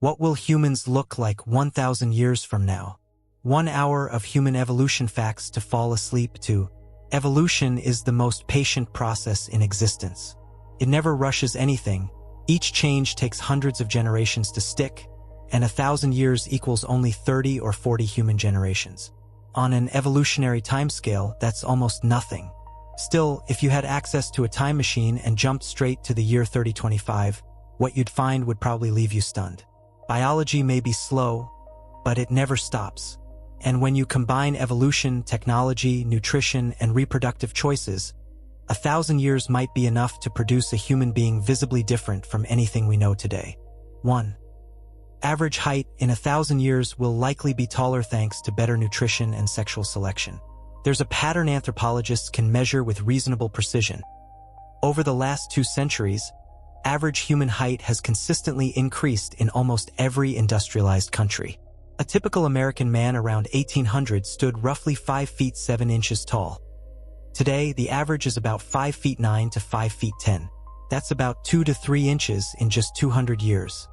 What will humans look like 1,000 years from now? 1 hour of human evolution facts to fall asleep to. Evolution is the most patient process in existence. It never rushes anything. Each change takes hundreds of generations to stick, and 1,000 years equals only 30 or 40 human generations. On an evolutionary timescale, that's almost nothing. Still, if you had access to a time machine and jumped straight to the year 3025, what you'd find would probably leave you stunned. Biology may be slow, but it never stops. And when you combine evolution, technology, nutrition, and reproductive choices, 1,000 years might be enough to produce a human being visibly different from anything we know today. 1. Average height in 1,000 years will likely be taller thanks to better nutrition and sexual selection. There's a pattern anthropologists can measure with reasonable precision. Over the last 2 centuries, average human height has consistently increased in almost every industrialized country. A typical American man around 1800 stood roughly 5 feet 7 inches tall. Today, the average is about 5 feet 9 to 5 feet 10. That's about 2 to 3 inches in just 200 years.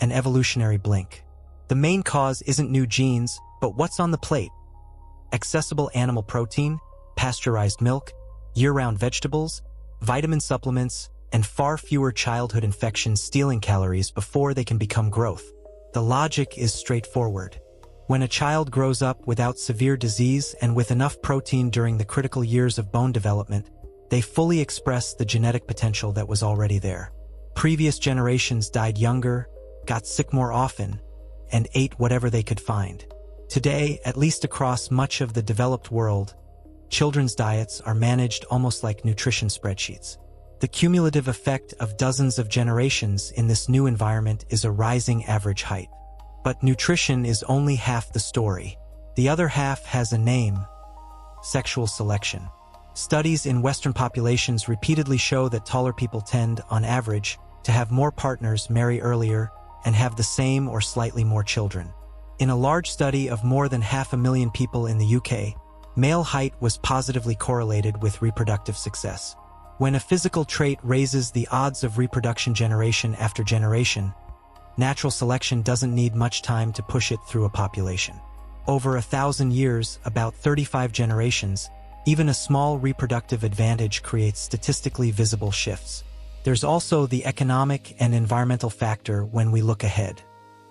An evolutionary blink. The main cause isn't new genes, but what's on the plate? Accessible animal protein, pasteurized milk, year-round vegetables, vitamin supplements, and far fewer childhood infections stealing calories before they can become growth. The logic is straightforward. When a child grows up without severe disease and with enough protein during the critical years of bone development, they fully express the genetic potential that was already there. Previous generations died younger, got sick more often, and ate whatever they could find. Today, at least across much of the developed world, children's diets are managed almost like nutrition spreadsheets. The cumulative effect of dozens of generations in this new environment is a rising average height. But nutrition is only half the story. The other half has a name: sexual selection. Studies in Western populations repeatedly show that taller people tend, on average, to have more partners, marry earlier, and have the same or slightly more children. In a large study of more than 500,000 people in the UK, male height was positively correlated with reproductive success. When a physical trait raises the odds of reproduction generation after generation, natural selection doesn't need much time to push it through a population. Over 1,000 years, about 35 generations, even a small reproductive advantage creates statistically visible shifts. There's also the economic and environmental factor when we look ahead.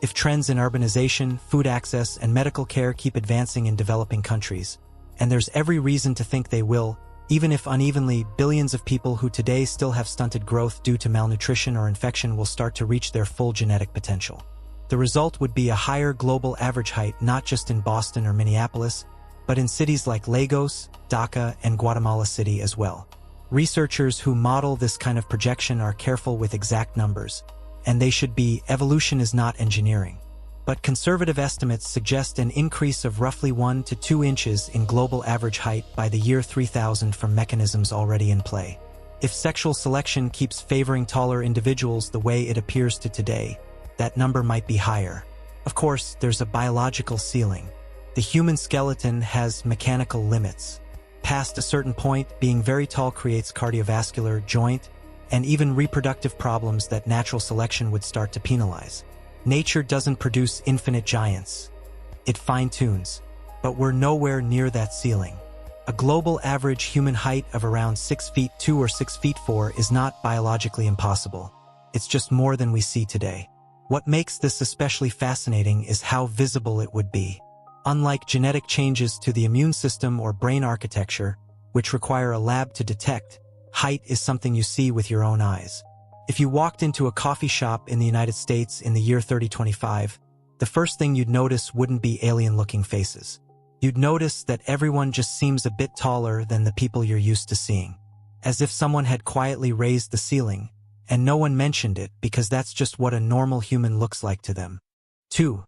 If trends in urbanization, food access, and medical care keep advancing in developing countries, and there's every reason to think they will, even if unevenly, billions of people who today still have stunted growth due to malnutrition or infection will start to reach their full genetic potential. The result would be a higher global average height not just in Boston or Minneapolis, but in cities like Lagos, Dhaka, and Guatemala City as well. Researchers who model this kind of projection are careful with exact numbers, and they should be. Evolution is not engineering. But conservative estimates suggest an increase of roughly 1 to 2 inches in global average height by the year 3000 from mechanisms already in play. If sexual selection keeps favoring taller individuals the way it appears to today, that number might be higher. Of course, there's a biological ceiling. The human skeleton has mechanical limits. Past a certain point, being very tall creates cardiovascular, joint, and even reproductive problems that natural selection would start to penalize. Nature doesn't produce infinite giants. It fine-tunes. But we're nowhere near that ceiling. A global average human height of around 6 feet 2 or 6 feet 4 is not biologically impossible. It's just more than we see today. What makes this especially fascinating is how visible it would be. Unlike genetic changes to the immune system or brain architecture, which require a lab to detect, height is something you see with your own eyes. If you walked into a coffee shop in the United States in the year 3025, the first thing you'd notice wouldn't be alien-looking faces. You'd notice that everyone just seems a bit taller than the people you're used to seeing. As if someone had quietly raised the ceiling, and no one mentioned it because that's just what a normal human looks like to them. 2.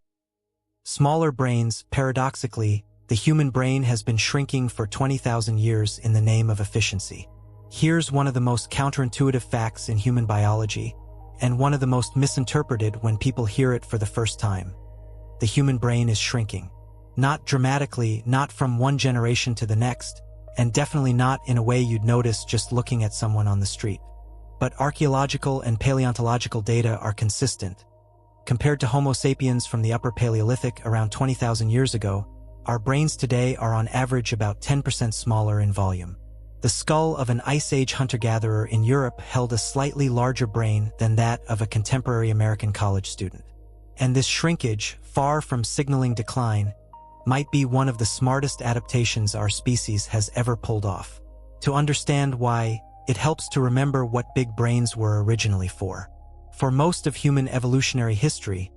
Smaller brains. Paradoxically, the human brain has been shrinking for 20,000 years in the name of efficiency. Here's one of the most counterintuitive facts in human biology, and one of the most misinterpreted when people hear it for the first time. The human brain is shrinking. Not dramatically, not from one generation to the next, and definitely not in a way you'd notice just looking at someone on the street. But archaeological and paleontological data are consistent. Compared to Homo sapiens from the Upper Paleolithic around 20,000 years ago, our brains today are on average about 10% smaller in volume. The skull of an Ice Age hunter-gatherer in Europe held a slightly larger brain than that of a contemporary American college student. And this shrinkage, far from signaling decline, might be one of the smartest adaptations our species has ever pulled off. To understand why, it helps to remember what big brains were originally for. For most of human evolutionary history,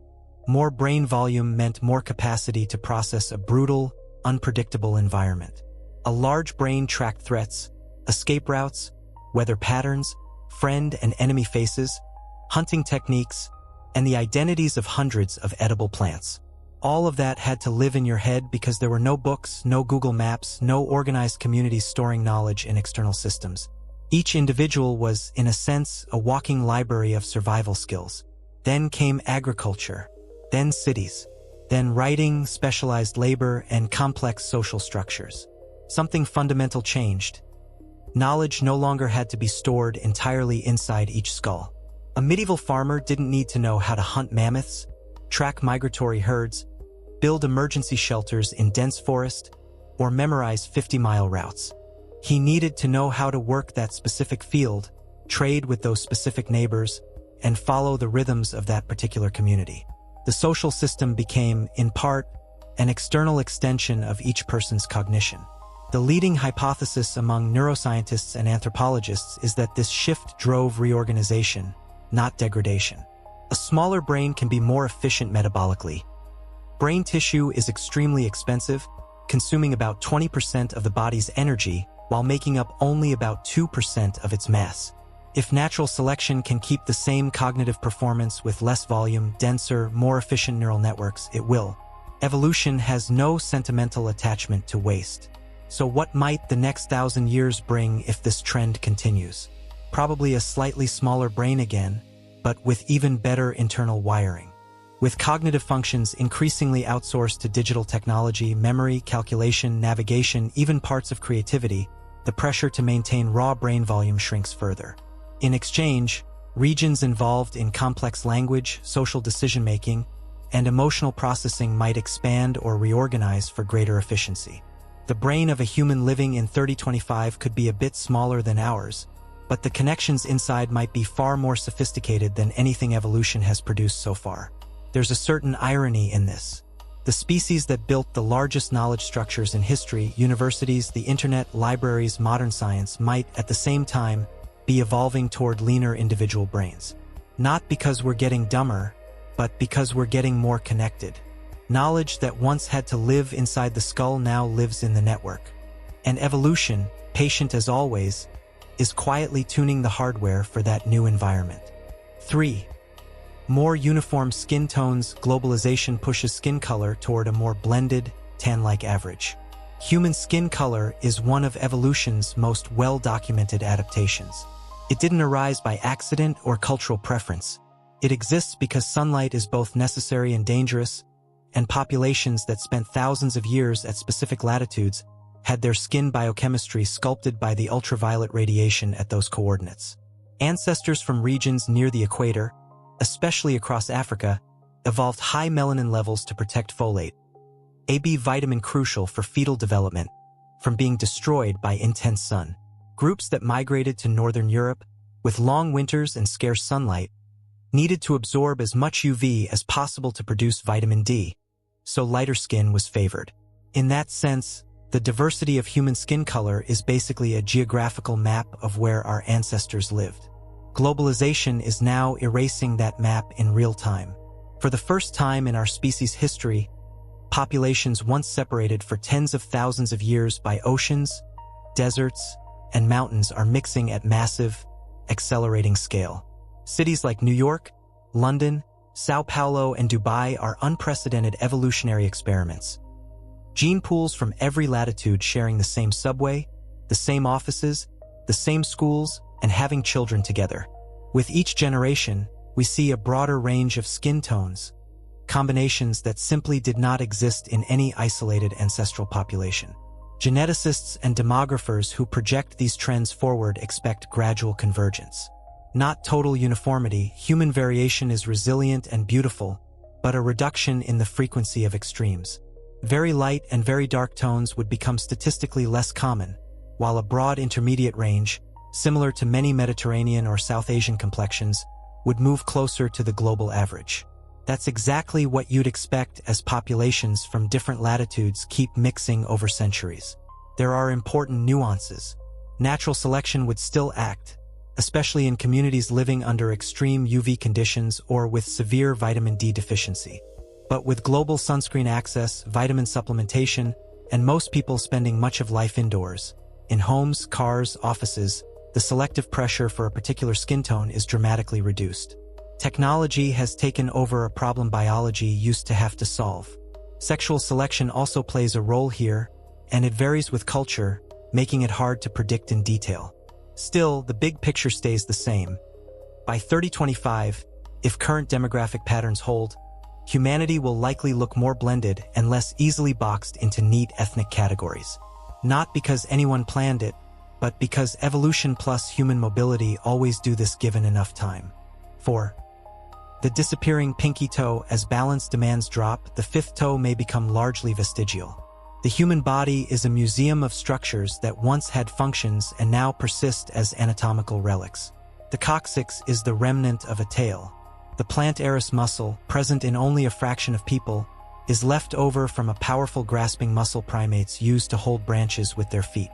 more brain volume meant more capacity to process a brutal, unpredictable environment. A large brain tracked threats, escape routes, weather patterns, friend and enemy faces, hunting techniques, and the identities of hundreds of edible plants. All of that had to live in your head because there were no books, no Google Maps, no organized communities storing knowledge in external systems. Each individual was, in a sense, a walking library of survival skills. Then came agriculture, then cities, then writing, specialized labor, and complex social structures. Something fundamental changed. Knowledge no longer had to be stored entirely inside each skull. A medieval farmer didn't need to know how to hunt mammoths, track migratory herds, build emergency shelters in dense forest, or memorize 50-mile routes. He needed to know how to work that specific field, trade with those specific neighbors, and follow the rhythms of that particular community. The social system became, in part, an external extension of each person's cognition. The leading hypothesis among neuroscientists and anthropologists is that this shift drove reorganization, not degradation. A smaller brain can be more efficient metabolically. Brain tissue is extremely expensive, consuming about 20% of the body's energy while making up only about 2% of its mass. If natural selection can keep the same cognitive performance with less volume, denser, more efficient neural networks, it will. Evolution has no sentimental attachment to waste. So what might the next 1,000 years bring if this trend continues? Probably a slightly smaller brain again, but with even better internal wiring. With cognitive functions increasingly outsourced to digital technology, memory, calculation, navigation, even parts of creativity, the pressure to maintain raw brain volume shrinks further. In exchange, regions involved in complex language, social decision-making, and emotional processing might expand or reorganize for greater efficiency. The brain of a human living in 3025 could be a bit smaller than ours, but the connections inside might be far more sophisticated than anything evolution has produced so far. There's a certain irony in this. The species that built the largest knowledge structures in history, universities, the internet, libraries, modern science, might, at the same time, be evolving toward leaner individual brains. Not because we're getting dumber, but because we're getting more connected. Knowledge that once had to live inside the skull now lives in the network. And evolution, patient as always, is quietly tuning the hardware for that new environment. 3. More uniform skin tones. Globalization pushes skin color toward a more blended, tan-like average. Human skin color is one of evolution's most well-documented adaptations. It didn't arise by accident or cultural preference. It exists because sunlight is both necessary and dangerous, and populations that spent thousands of years at specific latitudes had their skin biochemistry sculpted by the ultraviolet radiation at those coordinates. Ancestors from regions near the equator, especially across Africa, evolved high melanin levels to protect folate, a B vitamin crucial for fetal development, from being destroyed by intense sun. Groups that migrated to northern Europe, with long winters and scarce sunlight, needed to absorb as much UV as possible to produce vitamin D, so lighter skin was favored. In that sense, the diversity of human skin color is basically a geographical map of where our ancestors lived. Globalization is now erasing that map in real time. For the first time in our species' history, populations once separated for tens of thousands of years by oceans, deserts, and mountains are mixing at massive, accelerating scale. Cities like New York, London, Sao Paulo, and Dubai are unprecedented evolutionary experiments. Gene pools from every latitude sharing the same subway, the same offices, the same schools, and having children together. With each generation, we see a broader range of skin tones, combinations that simply did not exist in any isolated ancestral population. Geneticists and demographers who project these trends forward expect gradual convergence. Not total uniformity, human variation is resilient and beautiful, but a reduction in the frequency of extremes. Very light and very dark tones would become statistically less common, while a broad intermediate range, similar to many Mediterranean or South Asian complexions, would move closer to the global average. That's exactly what you'd expect as populations from different latitudes keep mixing over centuries. There are important nuances. Natural selection would still act, especially in communities living under extreme UV conditions or with severe vitamin D deficiency. But with global sunscreen access, vitamin supplementation, and most people spending much of life indoors, in homes, cars, offices, the selective pressure for a particular skin tone is dramatically reduced. Technology has taken over a problem biology used to have to solve. Sexual selection also plays a role here, and it varies with culture, making it hard to predict in detail. Still, the big picture stays the same. By 2025, if current demographic patterns hold, humanity will likely look more blended and less easily boxed into neat ethnic categories. Not because anyone planned it, but because evolution plus human mobility always do this given enough time. 4. The disappearing pinky toe. As balance demands drop, the fifth toe may become largely vestigial. The human body is a museum of structures that once had functions and now persist as anatomical relics. The coccyx is the remnant of a tail. The plantaris muscle, present in only a fraction of people, is left over from a powerful grasping muscle primates used to hold branches with their feet.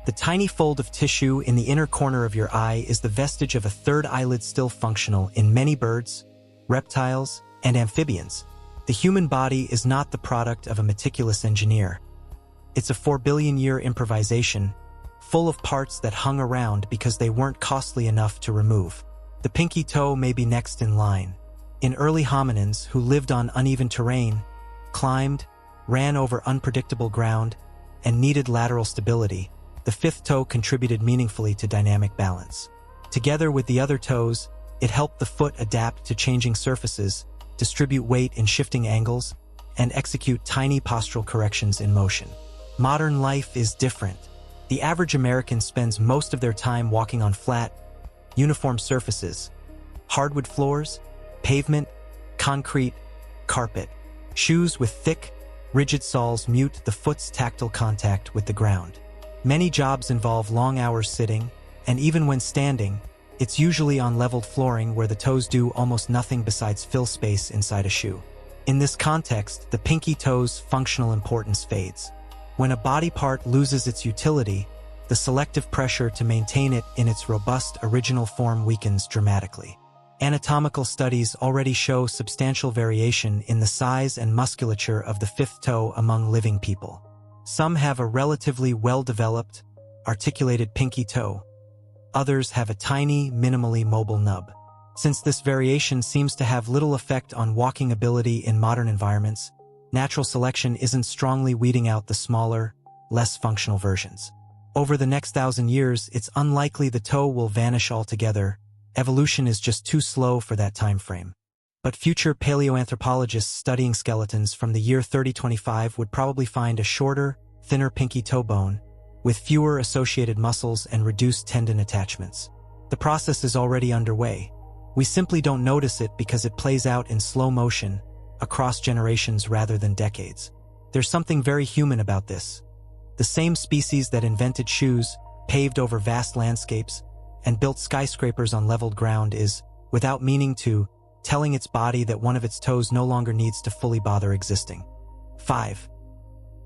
The tiny fold of tissue in the inner corner of your eye is the vestige of a third eyelid still functional in many birds, reptiles, and amphibians. The human body is not the product of a meticulous engineer. It's a 4 billion year improvisation, full of parts that hung around because they weren't costly enough to remove. The pinky toe may be next in line. In early hominins who lived on uneven terrain, climbed, ran over unpredictable ground, and needed lateral stability, the fifth toe contributed meaningfully to dynamic balance. Together with the other toes, it helped the foot adapt to changing surfaces, distribute weight in shifting angles, and execute tiny postural corrections in motion. Modern life is different. The average American spends most of their time walking on flat, uniform surfaces, hardwood floors, pavement, concrete, carpet. Shoes with thick, rigid soles mute the foot's tactile contact with the ground. Many jobs involve long hours sitting, and even when standing, it's usually on leveled flooring where the toes do almost nothing besides fill space inside a shoe. In this context, the pinky toe's functional importance fades. When a body part loses its utility, the selective pressure to maintain it in its robust original form weakens dramatically. Anatomical studies already show substantial variation in the size and musculature of the fifth toe among living people. Some have a relatively well-developed, articulated pinky toe. Others have a tiny, minimally mobile nub. Since this variation seems to have little effect on walking ability in modern environments, natural selection isn't strongly weeding out the smaller, less functional versions. Over the next 1,000 years, it's unlikely the toe will vanish altogether. Evolution is just too slow for that time frame. But future paleoanthropologists studying skeletons from the year 3025 would probably find a shorter, thinner pinky toe bone, with fewer associated muscles and reduced tendon attachments. The process is already underway. We simply don't notice it because it plays out in slow motion, across generations rather than decades. There's something very human about this. The same species that invented shoes, paved over vast landscapes, and built skyscrapers on leveled ground is, without meaning to, telling its body that one of its toes no longer needs to fully bother existing. 5.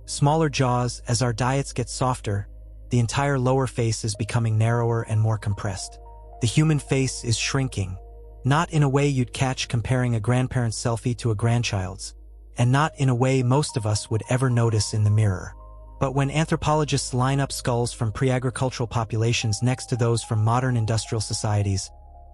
Smaller jaws. As our diets get softer, the entire lower face is becoming narrower and more compressed. The human face is shrinking, not in a way you'd catch comparing a grandparent's selfie to a grandchild's, and not in a way most of us would ever notice in the mirror. But when anthropologists line up skulls from pre-agricultural populations next to those from modern industrial societies,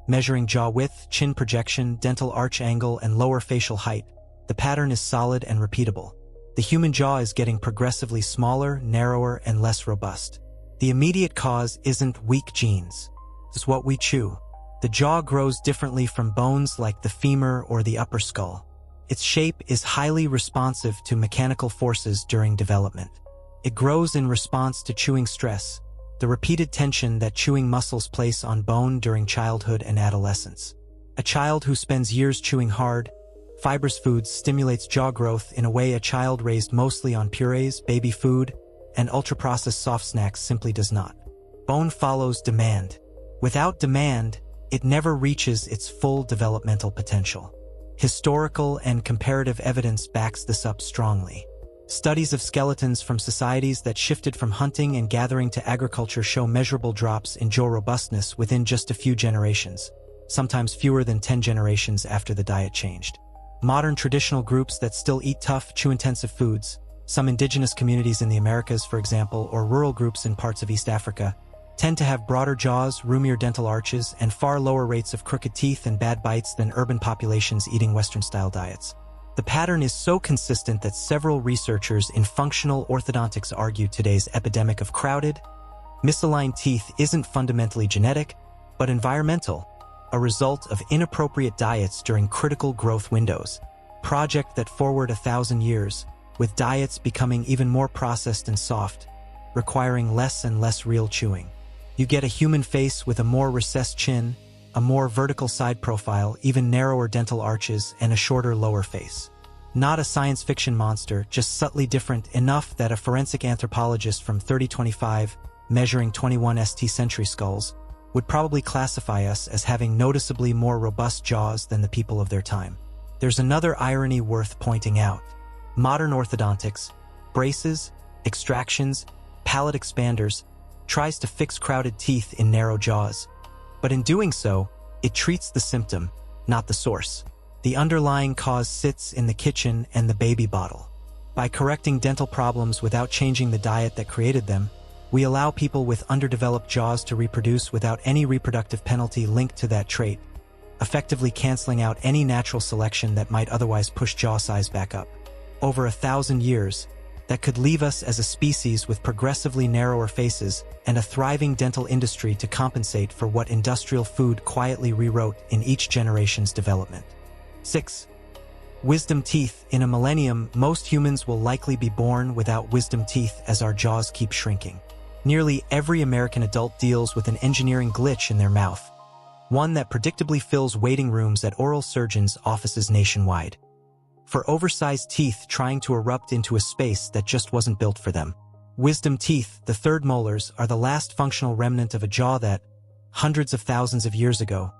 measuring jaw width, chin projection, dental arch angle, and lower facial height, the pattern is solid and repeatable. The human jaw is getting progressively smaller, narrower, and less robust. The immediate cause isn't weak genes. It's what we chew. The jaw grows differently from bones like the femur or the upper skull. Its shape is highly responsive to mechanical forces during development. It grows in response to chewing stress, the repeated tension that chewing muscles place on bone during childhood and adolescence. A child who spends years chewing hard, fibrous foods stimulates jaw growth in a way a child raised mostly on purees, baby food, and ultra-processed soft snacks simply does not. Bone follows demand. Without demand, it never reaches its full developmental potential. Historical and comparative evidence backs this up strongly. Studies of skeletons from societies that shifted from hunting and gathering to agriculture show measurable drops in jaw robustness within just a few generations, sometimes fewer than 10 generations after the diet changed. Modern traditional groups that still eat tough, chew-intensive foods, some indigenous communities in the Americas, for example, or rural groups in parts of East Africa, tend to have broader jaws, roomier dental arches, and far lower rates of crooked teeth and bad bites than urban populations eating Western-style diets. The pattern is so consistent that several researchers in functional orthodontics argue today's epidemic of crowded, misaligned teeth isn't fundamentally genetic, but environmental, a result of inappropriate diets during critical growth windows. Project that forward 1,000 years, with diets becoming even more processed and soft, requiring less and less real chewing. You get a human face with a more recessed chin, a more vertical side profile, even narrower dental arches, and a shorter lower face. Not a science fiction monster, just subtly different enough that a forensic anthropologist from 3025, measuring 21 st century skulls, would probably classify us as having noticeably more robust jaws than the people of their time. There's another irony worth pointing out. Modern orthodontics, braces, extractions, palate expanders, tries to fix crowded teeth in narrow jaws. But in doing so, it treats the symptom, not the source. The underlying cause sits in the kitchen and the baby bottle. By correcting dental problems without changing the diet that created them, we allow people with underdeveloped jaws to reproduce without any reproductive penalty linked to that trait, effectively canceling out any natural selection that might otherwise push jaw size back up. Over 1,000 years, that could leave us as a species with progressively narrower faces and a thriving dental industry to compensate for what industrial food quietly rewrote in each generation's development. 6. Wisdom teeth. In a millennium, most humans will likely be born without wisdom teeth as our jaws keep shrinking. Nearly every American adult deals with an engineering glitch in their mouth, one that predictably fills waiting rooms at oral surgeons' offices nationwide. For oversized teeth trying to erupt into a space that just wasn't built for them. Wisdom teeth, the third molars, are the last functional remnant of a jaw that, hundreds of thousands of years ago,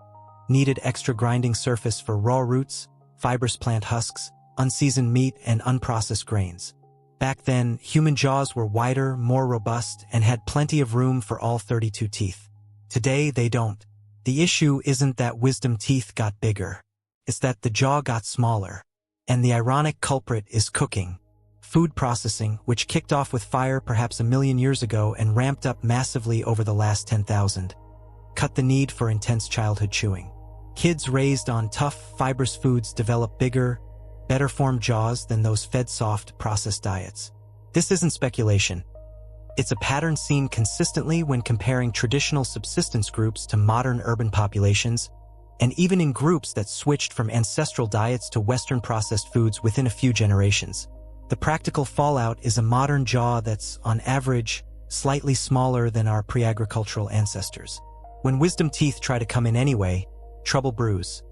needed extra grinding surface for raw roots, fibrous plant husks, unseasoned meat, and unprocessed grains. Back then, human jaws were wider, more robust, and had plenty of room for all 32 teeth. Today, they don't. The issue isn't that wisdom teeth got bigger. It's that the jaw got smaller. And the ironic culprit is cooking. Food processing, which kicked off with fire perhaps 1 million years ago and ramped up massively over the last 10,000, cut the need for intense childhood chewing. Kids raised on tough, fibrous foods develop bigger, better-formed jaws than those fed soft, processed diets. This isn't speculation. It's a pattern seen consistently when comparing traditional subsistence groups to modern urban populations, and even in groups that switched from ancestral diets to Western processed foods within a few generations. The practical fallout is a modern jaw that's, on average, slightly smaller than our pre-agricultural ancestors. When wisdom teeth try to come in anyway, trouble brews.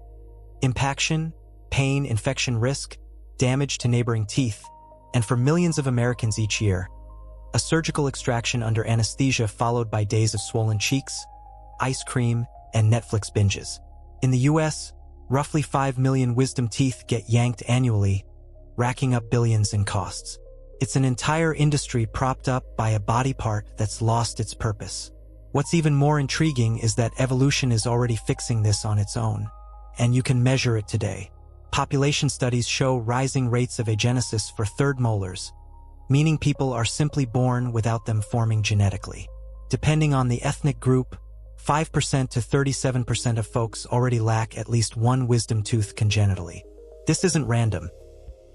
Impaction, pain, infection risk, damage to neighboring teeth, and for millions of Americans each year, a surgical extraction under anesthesia followed by days of swollen cheeks, ice cream, and Netflix binges. In the US, roughly 5 million wisdom teeth get yanked annually, racking up billions in costs. It's an entire industry propped up by a body part that's lost its purpose. What's even more intriguing is that evolution is already fixing this on its own, and you can measure it today. Population studies show rising rates of agenesis for third molars, meaning people are simply born without them forming genetically. Depending on the ethnic group, 5% to 37% of folks already lack at least one wisdom tooth congenitally. This isn't random.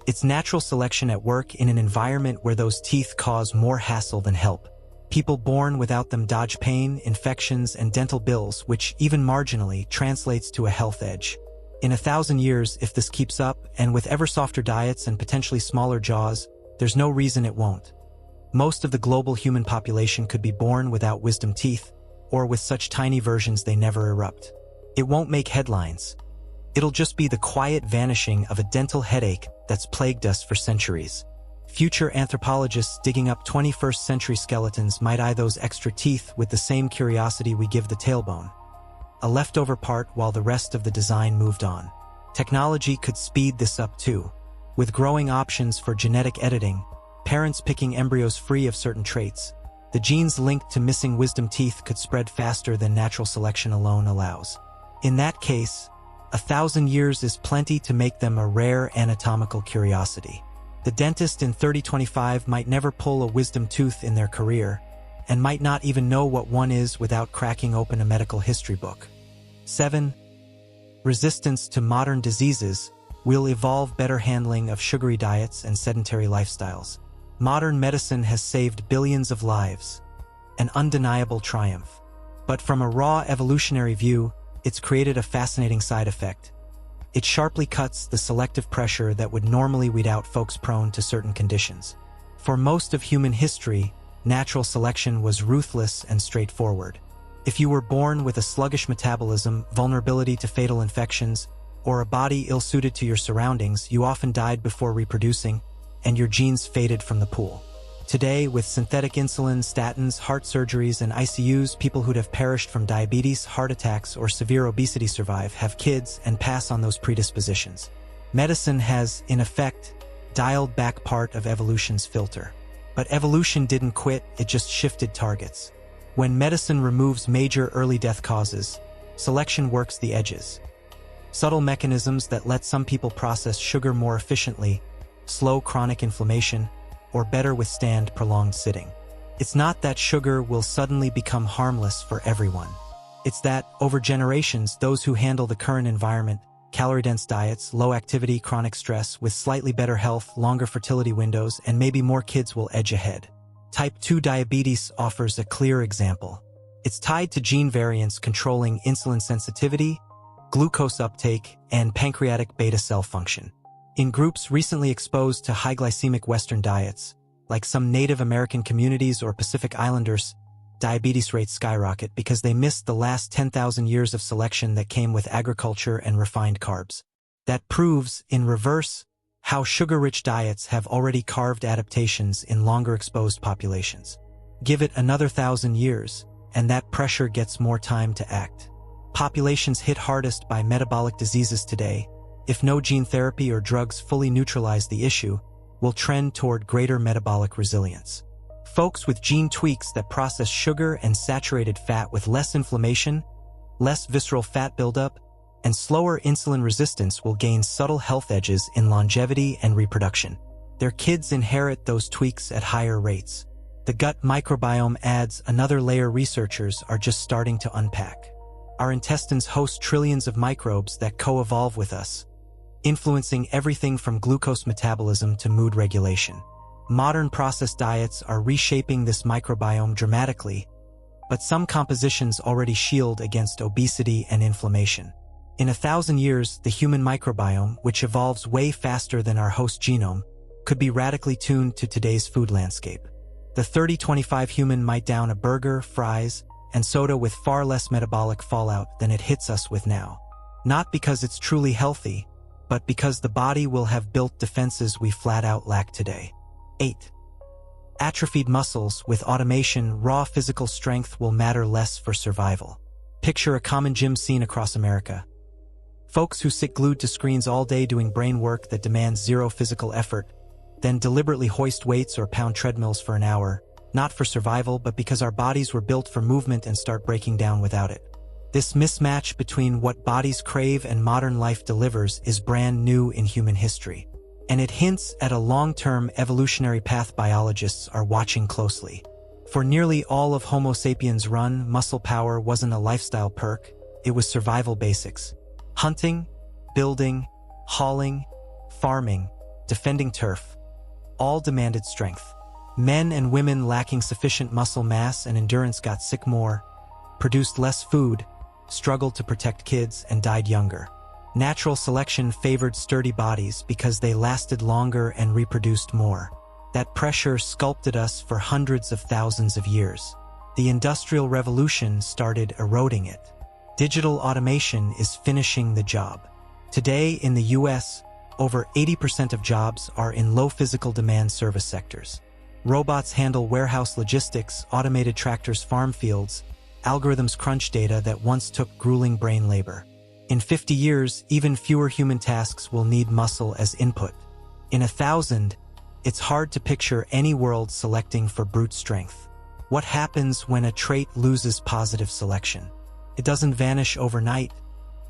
It's natural selection at work in an environment where those teeth cause more hassle than help. People born without them dodge pain, infections, and dental bills, which even marginally translates to a health edge. In 1,000 years, if this keeps up, and with ever softer diets and potentially smaller jaws, there's no reason it won't. Most of the global human population could be born without wisdom teeth, or with such tiny versions they never erupt. It won't make headlines. It'll just be the quiet vanishing of a dental headache that's plagued us for centuries. Future anthropologists digging up 21st century skeletons might eye those extra teeth with the same curiosity we give the tailbone. A leftover part while the rest of the design moved on. Technology could speed this up too. With growing options for genetic editing, parents picking embryos free of certain traits, the genes linked to missing wisdom teeth could spread faster than natural selection alone allows. In that case, 1,000 years is plenty to make them a rare anatomical curiosity. The dentist in 3025 might never pull a wisdom tooth in their career, and might not even know what one is without cracking open a medical history book. 7. Resistance to modern diseases will evolve better handling of sugary diets and sedentary lifestyles. Modern medicine has saved billions of lives, an undeniable triumph. But from a raw evolutionary view, it's created a fascinating side effect. It sharply cuts the selective pressure that would normally weed out folks prone to certain conditions. For most of human history, natural selection was ruthless and straightforward. If you were born with a sluggish metabolism, vulnerability to fatal infections, or a body ill-suited to your surroundings, you often died before reproducing, and your genes faded from the pool. Today, with synthetic insulin, statins, heart surgeries, and ICUs, people who'd have perished from diabetes, heart attacks, or severe obesity survive, have kids, and pass on those predispositions. Medicine has, in effect, dialed back part of evolution's filter. But evolution didn't quit, it just shifted targets. When medicine removes major early death causes, selection works the edges. Subtle mechanisms that let some people process sugar more efficiently, slow chronic inflammation, or better withstand prolonged sitting. It's not that sugar will suddenly become harmless for everyone. It's that, over generations, those who handle the current environment, calorie-dense diets, low-activity, chronic stress, with slightly better health, longer fertility windows, and maybe more kids will edge ahead. Type 2 diabetes offers a clear example. It's tied to gene variants controlling insulin sensitivity, glucose uptake, and pancreatic beta cell function. In groups recently exposed to high glycemic Western diets, like some Native American communities or Pacific Islanders, diabetes rates skyrocket because they missed the last 10,000 years of selection that came with agriculture and refined carbs. That proves, in reverse, how sugar-rich diets have already carved adaptations in longer-exposed populations. Give it another 1,000 years, and that pressure gets more time to act. Populations hit hardest by metabolic diseases today, if no gene therapy or drugs fully neutralize the issue, will trend toward greater metabolic resilience. Folks with gene tweaks that process sugar and saturated fat with less inflammation, less visceral fat buildup, and slower insulin resistance will gain subtle health edges in longevity and reproduction. Their kids inherit those tweaks at higher rates. The gut microbiome adds another layer researchers are just starting to unpack. Our intestines host trillions of microbes that co-evolve with us, influencing everything from glucose metabolism to mood regulation. Modern processed diets are reshaping this microbiome dramatically, but some compositions already shield against obesity and inflammation. In 1,000 years, the human microbiome, which evolves way faster than our host genome, could be radically tuned to today's food landscape. The 3025 human might down a burger, fries, and soda with far less metabolic fallout than it hits us with now. Not because it's truly healthy, but because the body will have built defenses we flat out lack today. 8. Atrophied muscles with automation, raw physical strength will matter less for survival. Picture a common gym scene across America. Folks who sit glued to screens all day doing brain work that demands zero physical effort, then deliberately hoist weights or pound treadmills for an hour, not for survival but because our bodies were built for movement and start breaking down without it. This mismatch between what bodies crave and modern life delivers is brand new in human history, and it hints at a long-term evolutionary path biologists are watching closely. For nearly all of Homo sapiens' run, muscle power wasn't a lifestyle perk, it was survival basics. Hunting, building, hauling, farming, defending turf, all demanded strength. Men and women lacking sufficient muscle mass and endurance got sick more, produced less food, struggled to protect kids, and died younger. Natural selection favored sturdy bodies because they lasted longer and reproduced more. That pressure sculpted us for hundreds of thousands of years. The Industrial Revolution started eroding it. Digital automation is finishing the job. Today in the US, over 80% of jobs are in low physical demand service sectors. Robots handle warehouse logistics, automated tractors farm fields, algorithms crunch data that once took grueling brain labor. In 50 years, even fewer human tasks will need muscle as input. In 1,000, it's hard to picture any world selecting for brute strength. What happens when a trait loses positive selection? It doesn't vanish overnight,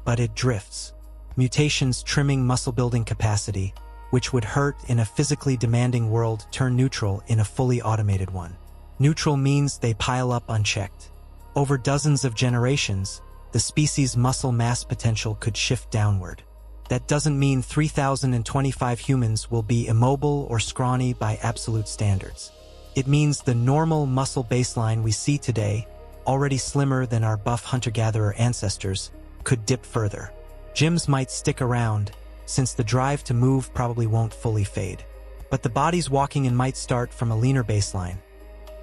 but it drifts. Mutations trimming muscle-building capacity, which would hurt in a physically demanding world, turn neutral in a fully automated one. Neutral means they pile up unchecked. Over dozens of generations, the species' muscle mass potential could shift downward. That doesn't mean 3,025 humans will be immobile or scrawny by absolute standards. It means the normal muscle baseline we see today, already slimmer than our buff hunter-gatherer ancestors, could dip further. Gyms might stick around, since the drive to move probably won't fully fade. But the bodies walking in might start from a leaner baseline.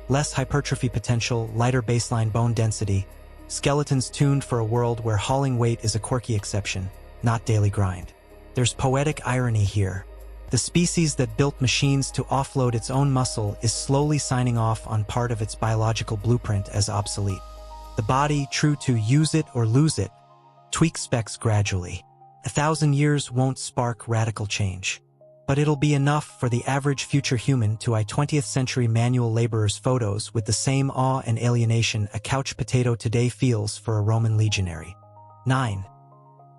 Less hypertrophy potential, lighter baseline bone density, skeletons tuned for a world where hauling weight is a quirky exception, not daily grind. There's poetic irony here. The species that built machines to offload its own muscle is slowly signing off on part of its biological blueprint as obsolete. The body, true to use it or lose it, tweaks specs gradually. 1,000 years won't spark radical change. But it'll be enough for the average future human to eye 20th century manual laborers' photos with the same awe and alienation a couch potato today feels for a Roman legionary. 9.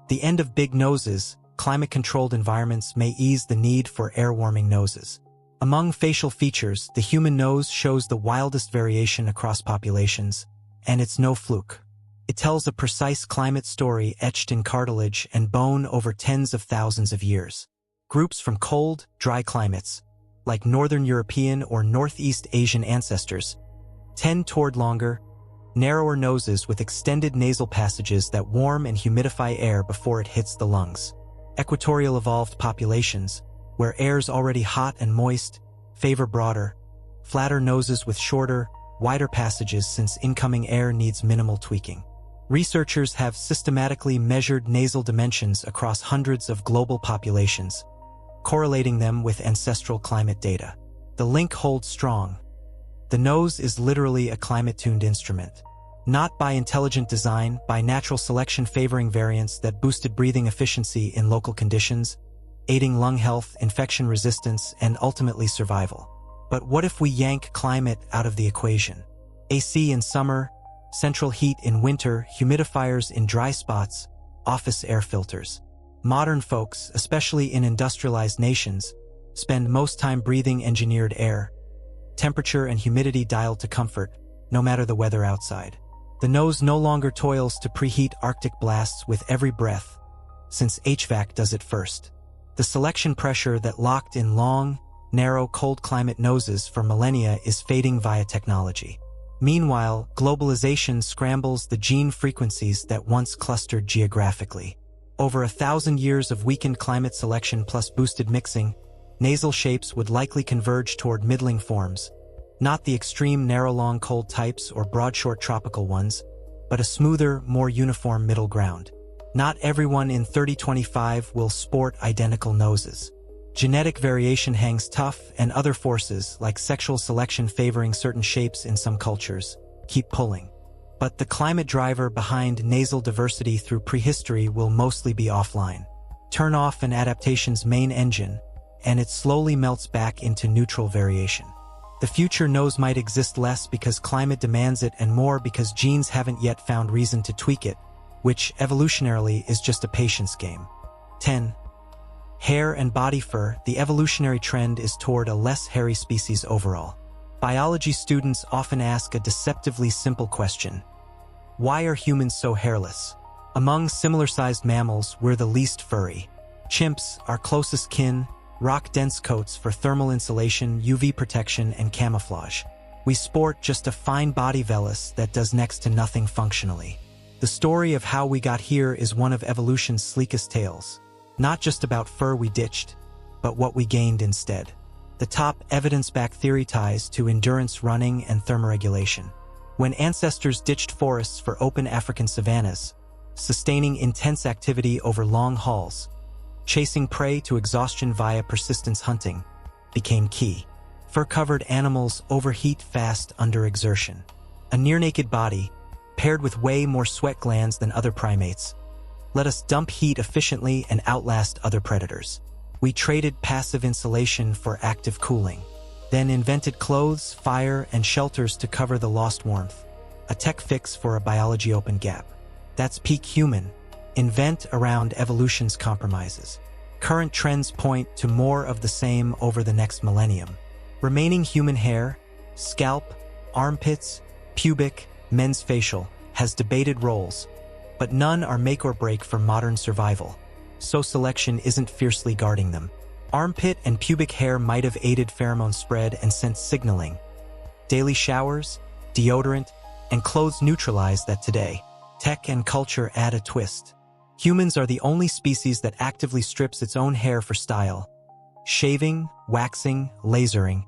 The end of big noses. Climate-controlled environments may ease the need for air-warming noses. Among facial features, the human nose shows the wildest variation across populations, and it's no fluke. It tells a precise climate story etched in cartilage and bone over tens of thousands of years. Groups from cold, dry climates, like Northern European or Northeast Asian ancestors, tend toward longer, narrower noses with extended nasal passages that warm and humidify air before it hits the lungs. Equatorial evolved populations, where air's already hot and moist, favor broader, flatter noses with shorter, wider passages since incoming air needs minimal tweaking. Researchers have systematically measured nasal dimensions across hundreds of global populations, correlating them with ancestral climate data. The link holds strong. The nose is literally a climate-tuned instrument. Not by intelligent design, by natural selection favoring variants that boosted breathing efficiency in local conditions, aiding lung health, infection resistance, and ultimately survival. But what if we yank climate out of the equation? AC in summer, central heat in winter, humidifiers in dry spots, office air filters. Modern folks, especially in industrialized nations, spend most time breathing engineered air, temperature and humidity dialed to comfort, no matter the weather outside. The nose no longer toils to preheat Arctic blasts with every breath, since HVAC does it first. The selection pressure that locked in long, narrow, cold climate noses for millennia is fading via technology. Meanwhile, globalization scrambles the gene frequencies that once clustered geographically. Over 1,000 years of weakened climate selection plus boosted mixing, nasal shapes would likely converge toward middling forms, not the extreme narrow-long cold types or broad-short tropical ones, but a smoother, more uniform middle ground. Not everyone in 3025 will sport identical noses. Genetic variation hangs tough, and other forces, like sexual selection favoring certain shapes in some cultures, keep pulling. But the climate driver behind nasal diversity through prehistory will mostly be offline. Turn off an adaptation's main engine, and it slowly melts back into neutral variation. The future nose might exist less because climate demands it and more because genes haven't yet found reason to tweak it, which evolutionarily is just a patience game. 10. Hair and body fur. The evolutionary trend is toward a less hairy species overall. Biology students often ask a deceptively simple question. Why are humans so hairless? Among similar-sized mammals, we're the least furry. Chimps, our closest kin, rock dense coats for thermal insulation, UV protection, and camouflage. We sport just a fine body vellus that does next to nothing functionally. The story of how we got here is one of evolution's sleekest tales. Not just about fur we ditched, but what we gained instead. The top evidence-backed theory ties to endurance running and thermoregulation. When ancestors ditched forests for open African savannas, sustaining intense activity over long hauls, chasing prey to exhaustion via persistence hunting, became key. Fur-covered animals overheat fast under exertion. A near-naked body, paired with way more sweat glands than other primates, let us dump heat efficiently and outlast other predators. We traded passive insulation for active cooling, then invented clothes, fire, and shelters to cover the lost warmth, a tech fix for a biology open gap. That's peak human. Invent around evolution's compromises. Current trends point to more of the same over the next millennium. Remaining human hair, scalp, armpits, pubic, men's facial, has debated roles, but none are make or break for modern survival. So selection isn't fiercely guarding them. Armpit and pubic hair might have aided pheromone spread and scent signaling. Daily showers, deodorant, and clothes neutralize that today. Tech and culture add a twist. Humans are the only species that actively strips its own hair for style. Shaving, waxing, lasering,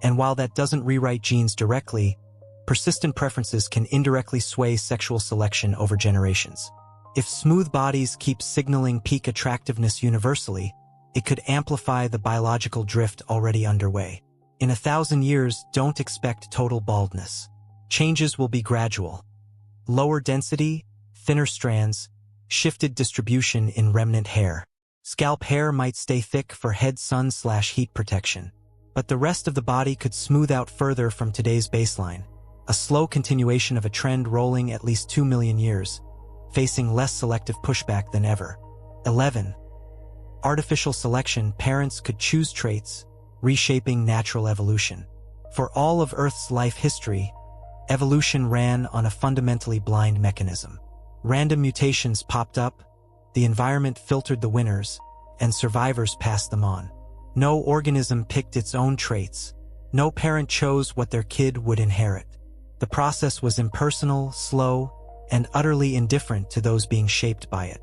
and while that doesn't rewrite genes directly, persistent preferences can indirectly sway sexual selection over generations. If smooth bodies keep signaling peak attractiveness universally, it could amplify the biological drift already underway. In 1,000 years, don't expect total baldness. Changes will be gradual. Lower density, thinner strands, shifted distribution in remnant hair. Scalp hair might stay thick for head sun/heat protection, but the rest of the body could smooth out further from today's baseline. A slow continuation of a trend rolling at least 2 million years, facing less selective pushback than ever. 11. Artificial selection. Parents could choose traits, reshaping natural evolution. For all of Earth's life history, evolution ran on a fundamentally blind mechanism. Random mutations popped up, the environment filtered the winners, and survivors passed them on. No organism picked its own traits. No parent chose what their kid would inherit. The process was impersonal, slow, and utterly indifferent to those being shaped by it.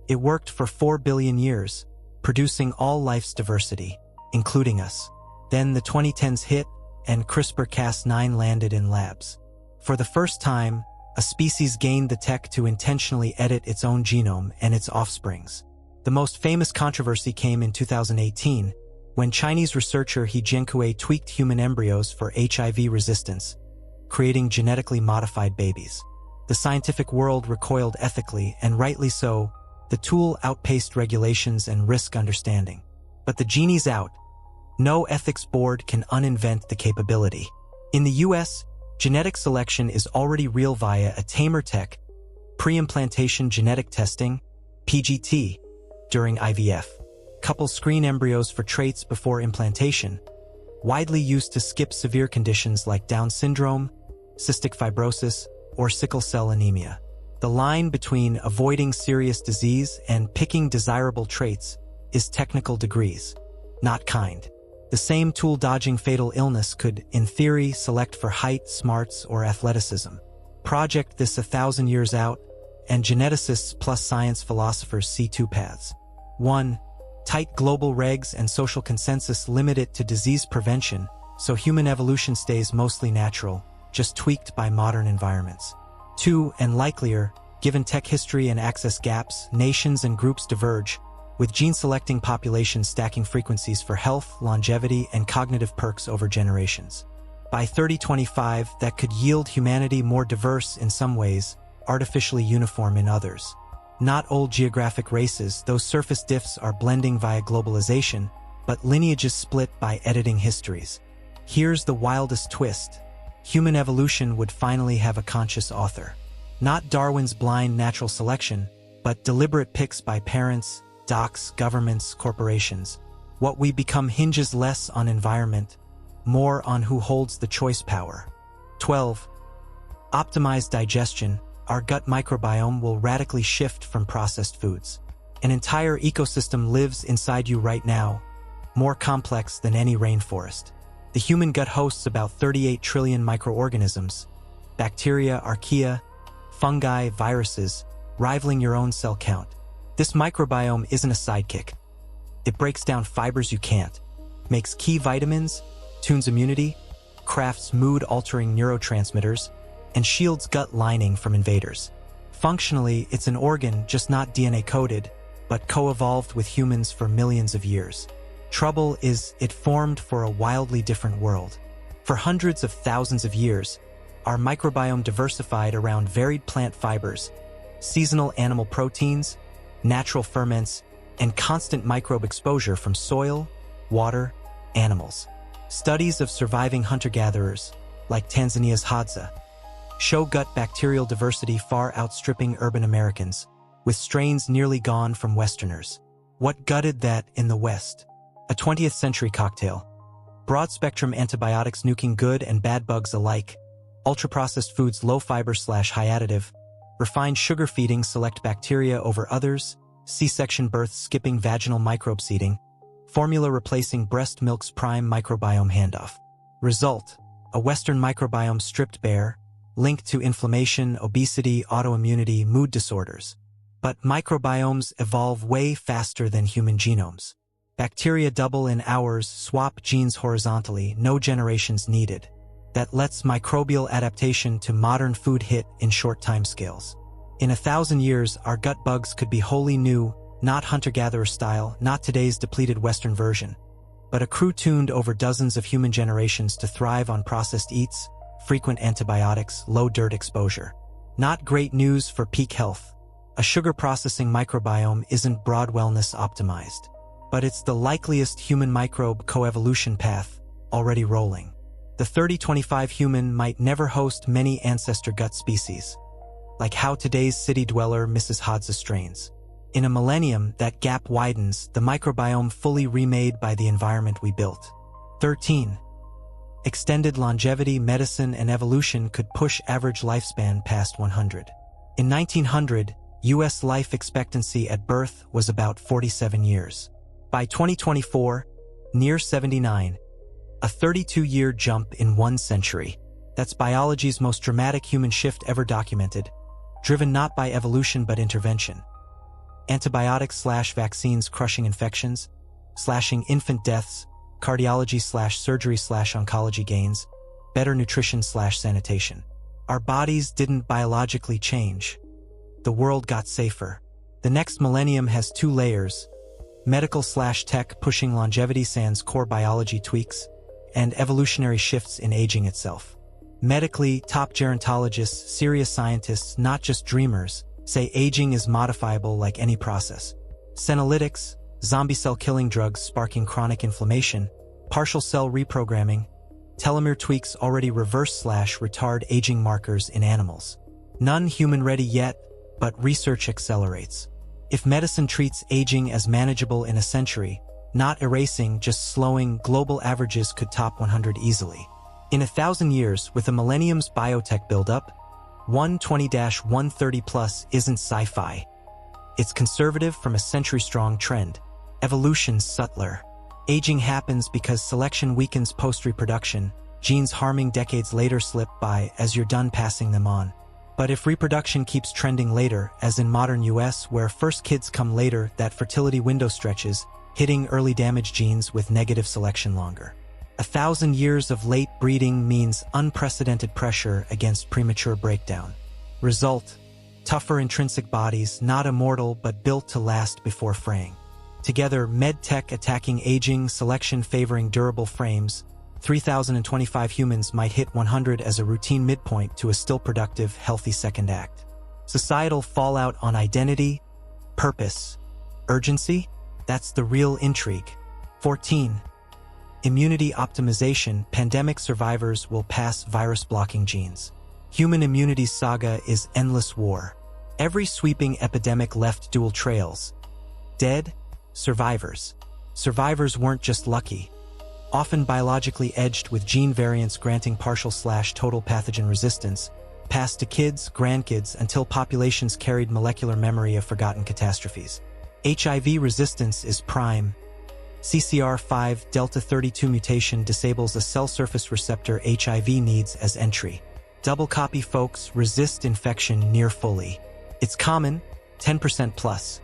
It worked for 4 billion years, producing all life's diversity, including us. Then the 2010s hit, and CRISPR-Cas9 landed in labs. For the first time, a species gained the tech to intentionally edit its own genome and its offsprings. The most famous controversy came in 2018, when Chinese researcher He Jiankui tweaked human embryos for HIV resistance, creating genetically modified babies. The scientific world recoiled ethically, and rightly so. The tool outpaced regulations and risk understanding. But the genie's out. No ethics board can uninvent the capability. In the US, genetic selection is already real via a tamer tech, pre-implantation genetic testing, PGT, during IVF. Couples screen embryos for traits before implantation, widely used to skip severe conditions like Down syndrome, cystic fibrosis, or sickle cell anemia. The line between avoiding serious disease and picking desirable traits is technical degrees, not kind. The same tool dodging fatal illness could, in theory, select for height, smarts, or athleticism. Project this 1,000 years out, and geneticists plus science philosophers see two paths. 1. Tight global regs and social consensus limit it to disease prevention, so human evolution stays mostly natural, just tweaked by modern environments. 2. And likelier, given tech history and access gaps, nations and groups diverge, with gene-selecting populations stacking frequencies for health, longevity, and cognitive perks over generations. By 3025, that could yield humanity more diverse in some ways, artificially uniform in others. Not old geographic races, those surface diffs are blending via globalization, but lineages split by editing histories. Here's the wildest twist. Human evolution would finally have a conscious author. Not Darwin's blind natural selection, but deliberate picks by parents, docs, governments, corporations. What we become hinges less on environment, more on who holds the choice power. 12. Optimized digestion. Our gut microbiome will radically shift from processed foods. An entire ecosystem lives inside you right now, more complex than any rainforest. The human gut hosts about 38 trillion microorganisms, bacteria, archaea, fungi, viruses, rivaling your own cell count. This microbiome isn't a sidekick. It breaks down fibers you can't, makes key vitamins, tunes immunity, crafts mood-altering neurotransmitters, and shields gut lining from invaders. Functionally, it's an organ, just not DNA-coded, but co-evolved with humans for millions of years. Trouble is, it formed for a wildly different world. For hundreds of thousands of years, our microbiome diversified around varied plant fibers, seasonal animal proteins, natural ferments, and constant microbe exposure from soil, water, animals. Studies of surviving hunter-gatherers, like Tanzania's Hadza, show gut bacterial diversity far outstripping urban Americans, with strains nearly gone from Westerners. What gutted that in the West? A 20th century cocktail. Broad-spectrum antibiotics nuking good and bad bugs alike, ultra-processed foods low-fiber/high additive, refined sugar feeding select bacteria over others, C-section birth skipping vaginal microbe seeding, formula replacing breast milk's prime microbiome handoff. Result: a Western microbiome stripped bare, linked to inflammation, obesity, autoimmunity, mood disorders. But microbiomes evolve way faster than human genomes. Bacteria double in hours, swap genes horizontally, no generations needed. That lets microbial adaptation to modern food hit in short timescales. In 1,000 years, our gut bugs could be wholly new, not hunter-gatherer style, not today's depleted Western version, but a crew tuned over dozens of human generations to thrive on processed eats, frequent antibiotics, low dirt exposure. Not great news for peak health. A sugar-processing microbiome isn't broad wellness optimized, but it's the likeliest human microbe coevolution path already rolling. The 3025 human might never host many ancestor gut species, like how today's city dweller Mrs. Hadza strains. In a millennium, that gap widens, the microbiome fully remade by the environment we built. 13. Extended longevity, medicine, and evolution could push average lifespan past 100. In 1900, U.S. life expectancy at birth was about 47 years. By 2024, near 79, a 32-year jump in 1 century. That's biology's most dramatic human shift ever documented, driven not by evolution but intervention. Antibiotics/vaccines crushing infections, slashing infant deaths, cardiology/surgery/oncology gains, better nutrition/sanitation. Our bodies didn't biologically change. The world got safer. The next millennium has 2 layers: medical/tech pushing longevity sans core biology tweaks, and evolutionary shifts in aging itself. Medically, top gerontologists, serious scientists, not just dreamers, say aging is modifiable like any process. Senolytics, zombie cell-killing drugs sparking chronic inflammation, partial cell reprogramming, telomere tweaks already reverse/retard aging markers in animals. None human-ready yet, but research accelerates. If medicine treats aging as manageable in a century, not erasing, just slowing, global averages could top 100 easily. In 1,000 years, with a millennium's biotech buildup, 120-130 plus isn't sci-fi. It's conservative from a century-strong trend. Evolution's subtler. Aging happens because selection weakens post-reproduction, genes harming decades later slip by as you're done passing them on. But if reproduction keeps trending later, as in modern US where first kids come later, that fertility window stretches, hitting early damage genes with negative selection longer. 1,000 years of late breeding means unprecedented pressure against premature breakdown. Result: tougher intrinsic bodies, not immortal but built to last before fraying. Together, medtech attacking aging, selection favoring durable frames, 3,025 humans might hit 100 as a routine midpoint to a still productive, healthy second act. Societal fallout on identity, purpose, urgency? That's the real intrigue. 14. Immunity optimization. Pandemic survivors will pass virus-blocking genes. Human immunity saga is endless war. Every sweeping epidemic left dual trails. Dead, survivors. Survivors weren't just lucky. Often biologically edged with gene variants granting partial/total pathogen resistance, passed to kids, grandkids until populations carried molecular memory of forgotten catastrophes. HIV resistance is prime. CCR5 delta 32 mutation disables a cell surface receptor HIV needs as entry. Double copy folks resist infection near fully. It's common, 10% plus.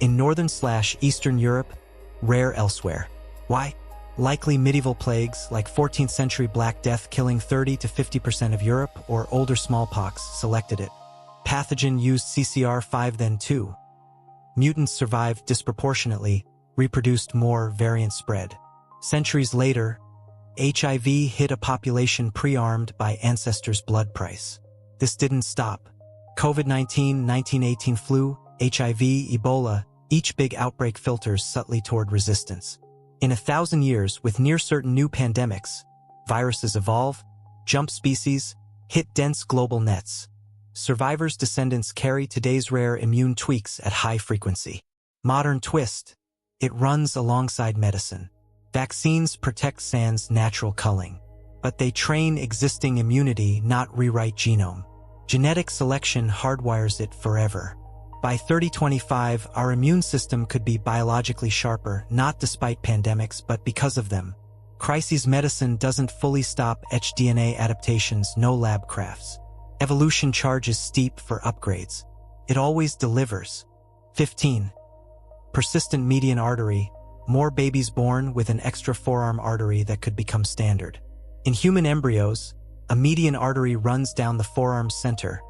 In northern/Eastern Europe, rare elsewhere. Why? Likely medieval plagues like 14th century Black Death killing 30 to 50% of Europe or older smallpox selected it. Pathogen used CCR5 then 2. Mutants survived disproportionately, reproduced more, variant spread. Centuries later, HIV hit a population pre-armed by ancestors' blood price. This didn't stop. COVID-19, 1918 flu, HIV, Ebola, each big outbreak filters subtly toward resistance. In 1,000 years, with near-certain new pandemics, viruses evolve, jump species, hit dense global nets. Survivors' descendants carry today's rare immune tweaks at high frequency. Modern twist: it runs alongside medicine. Vaccines protect sans natural culling, but they train existing immunity, not rewrite genome. Genetic selection hardwires it forever. By 2025, our immune system could be biologically sharper, not despite pandemics, but because of them. Crises medicine doesn't fully stop HDNA adaptations, no lab crafts. Evolution charges steep for upgrades. It always delivers. 15. Persistent median artery. More babies born with an extra forearm artery that could become standard. In human embryos, a median artery runs down the forearm's center,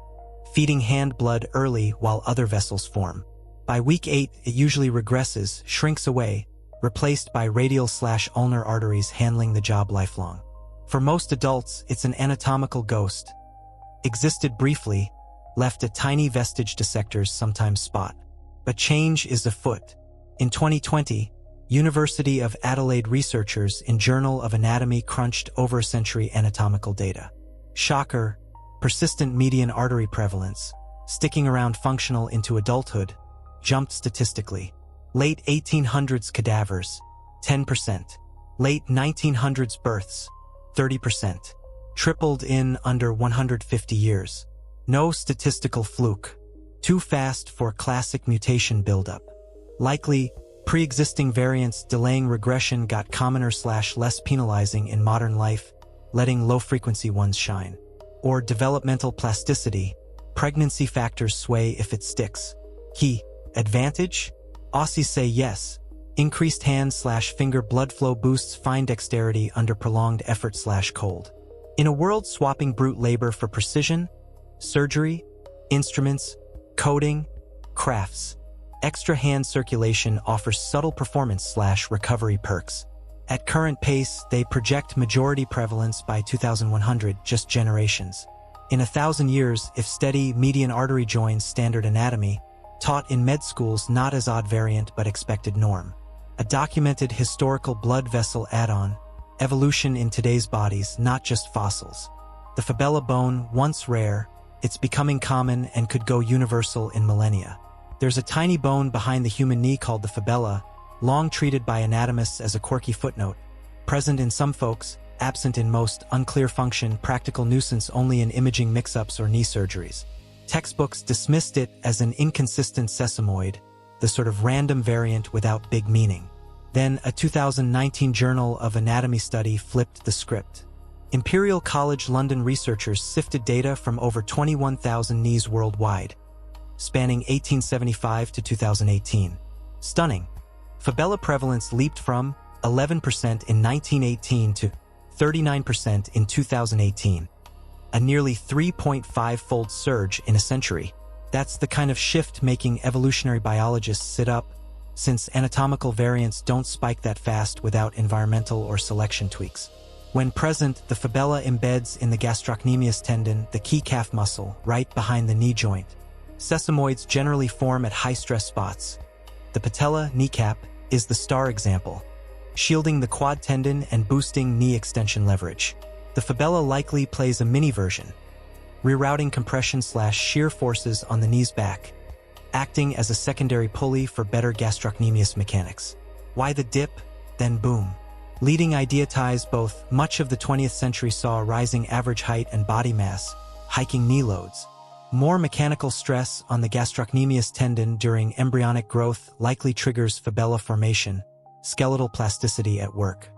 feeding hand blood early while other vessels form. By week 8, it usually regresses, shrinks away, replaced by radial/ulnar arteries handling the job lifelong. For most adults, it's an anatomical ghost. Existed briefly, left a tiny vestige dissectors sometimes spot. But change is afoot. In 2020, University of Adelaide researchers in Journal of Anatomy crunched over a century anatomical data. Shocker, persistent median artery prevalence, sticking around functional into adulthood, jumped statistically. Late 1800s cadavers, 10%. Late 1900s births, 30%. Tripled in under 150 years. No statistical fluke. Too fast for classic mutation buildup. Likely, pre-existing variants delaying regression got commoner/less penalizing in modern life, letting low-frequency ones shine. Or developmental plasticity. Pregnancy factors sway if it sticks. Key advantage? Aussies say yes. Increased hand/finger blood flow boosts fine dexterity under prolonged effort/cold. In a world swapping brute labor for precision, surgery, instruments, coding, crafts, extra hand circulation offers subtle performance/recovery perks. At current pace, they project majority prevalence by 2100, just generations. In 1,000 years, if steady median artery joins standard anatomy, taught in med schools not as odd variant but expected norm. A documented historical blood vessel add-on, evolution in today's bodies, not just fossils. The Fabella bone, once rare, it's becoming common and could go universal in millennia. There's a tiny bone behind the human knee called the Fabella, long treated by anatomists as a quirky footnote, present in some folks, absent in most, unclear function, practical nuisance only in imaging mix-ups or knee surgeries. Textbooks dismissed it as an inconsistent sesamoid, the sort of random variant without big meaning. Then a 2019 Journal of Anatomy study flipped the script. Imperial College London researchers sifted data from over 21,000 knees worldwide, spanning 1875 to 2018. Stunning. Fabella prevalence leaped from 11% in 1918 to 39% in 2018. A nearly 3.5-fold surge in a century. That's the kind of shift making evolutionary biologists sit up, since anatomical variants don't spike that fast without environmental or selection tweaks. When present, the Fabella embeds in the gastrocnemius tendon, the key calf muscle, right behind the knee joint. Sesamoids generally form at high-stress spots. The patella kneecap is the star example, shielding the quad tendon and boosting knee extension leverage. The Fabella likely plays a mini version, rerouting compression/shear forces on the knee's back, acting as a secondary pulley for better gastrocnemius mechanics. Why the dip, then boom? Leading idea both much of the 20th century saw rising average height and body mass, hiking knee loads. More mechanical stress on the gastrocnemius tendon during embryonic growth likely triggers Fabella formation, skeletal plasticity at work.